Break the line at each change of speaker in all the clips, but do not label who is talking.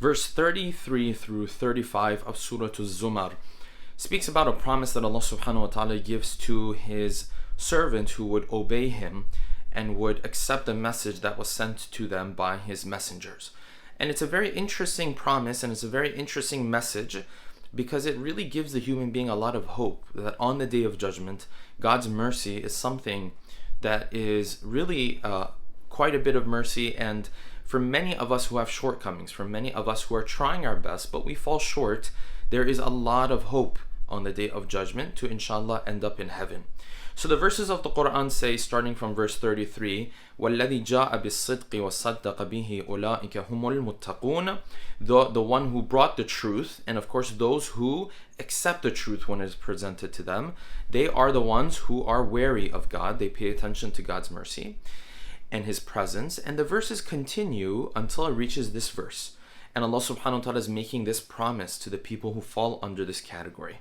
Verse 33 through 35 of Surah Al-Zumar speaks about a promise that Allah subhanahu wa ta'ala gives to his servant who would obey him and would accept the message that was sent to them by his messengers. And it's a very interesting promise, and it's a very interesting message, because it really gives the human being a lot of hope that on the Day of Judgment, God's mercy is something that is really quite a bit of mercy. And for many of us who have shortcomings, for many of us who are trying our best but we fall short, there is a lot of hope on the Day of Judgment to inshallah end up in heaven. So the verses of the Quran say, starting from verse 33, وَالَّذِي جَاءَ بِالصِّدْقِ وَصَدَّقَ بِهِ أُولَٰئِكَ هُمُ الْمُتَّقُونَ, the one who brought the truth, and of course those who accept the truth when it is presented to them, they are the ones who are wary of God. They pay attention to God's mercy and his presence. And the verses continue until it reaches this verse. And Allah subhanahu wa ta'ala is making this promise to the people who fall under this category.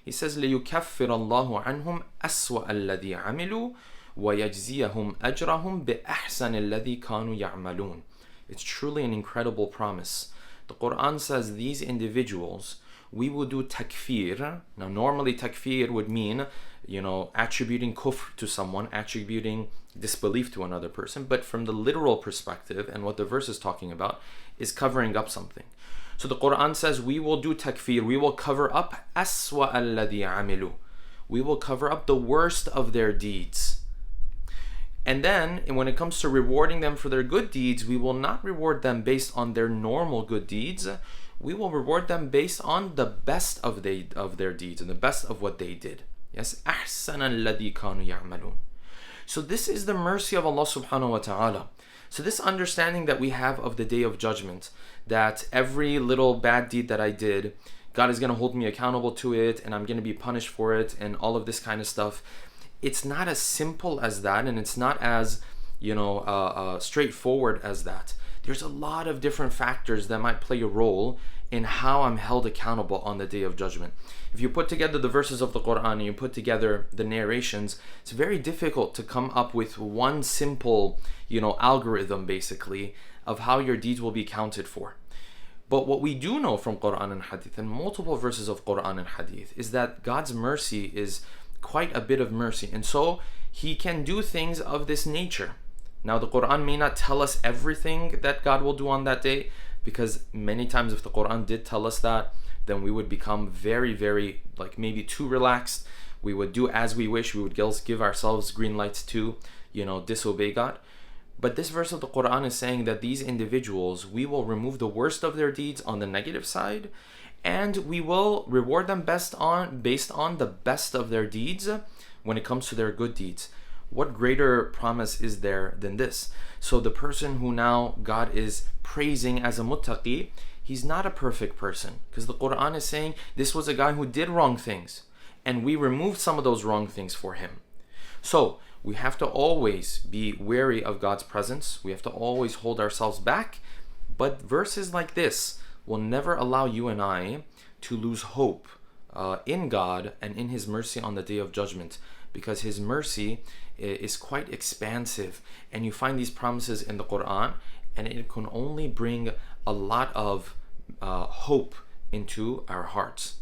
He says, لِيُكَفِّرَ اللَّهُ عَنْهُمْ أَسْوَأَ الَّذِي عَمِلُوا وَيَجْزِيَهُمْ أَجْرَهُمْ بِأَحْسَنِ الَّذِي كَانُوا يَعْمَلُونَ. It's truly an incredible promise. The Quran says these individuals, we will do takfir. Now normally takfir would mean, attributing kufr to someone, attributing disbelief to another person. But from the literal perspective, and what the verse is talking about, is covering up something. So the Quran says we will do takfir, we will cover up aswa alladhi amilu. We will cover up the worst of their deeds. And then when it comes to rewarding them for their good deeds, we will not reward them based on their normal good deeds. We will reward them based on the best of their deeds and the best of what they did. Yes, ahsan alladhi kanu ya'malun. So this is the mercy of Allah subhanahu wa ta'ala. So this understanding that we have of the Day of Judgment, that every little bad deed that I did, God is going to hold me accountable to it, and I'm going to be punished for it, and all of this kind of stuff, it's not as simple as that, and it's not as straightforward as that. There's a lot of different factors that might play a role in how I'm held accountable on the Day of Judgment. If you put together the verses of the Quran and you put together the narrations, it's very difficult to come up with one simple, algorithm basically of how your deeds will be counted for. But what we do know from Quran and Hadith and multiple verses of Quran and Hadith is that God's mercy is quite a bit of mercy, and so He can do things of this nature. Now the Quran may not tell us everything that God will do on that day, because many times if the Quran did tell us that, then we would become very, very, maybe too relaxed. We would do as we wish. We would give ourselves green lights to, disobey God. But this verse of the Quran is saying that these individuals, we will remove the worst of their deeds on the negative side, and we will reward them based on the best of their deeds when it comes to their good deeds. What greater promise is there than this? So the person who now God is praising as a muttaqi, he's not a perfect person, because the Quran is saying this was a guy who did wrong things, and we removed some of those wrong things for him. So we have to always be wary of God's presence. We have to always hold ourselves back. But verses like this will never allow you and I to lose hope in God and in His mercy on the Day of Judgment, because His mercy is quite expansive, and you find these promises in the Quran, and it can only bring a lot of hope into our hearts.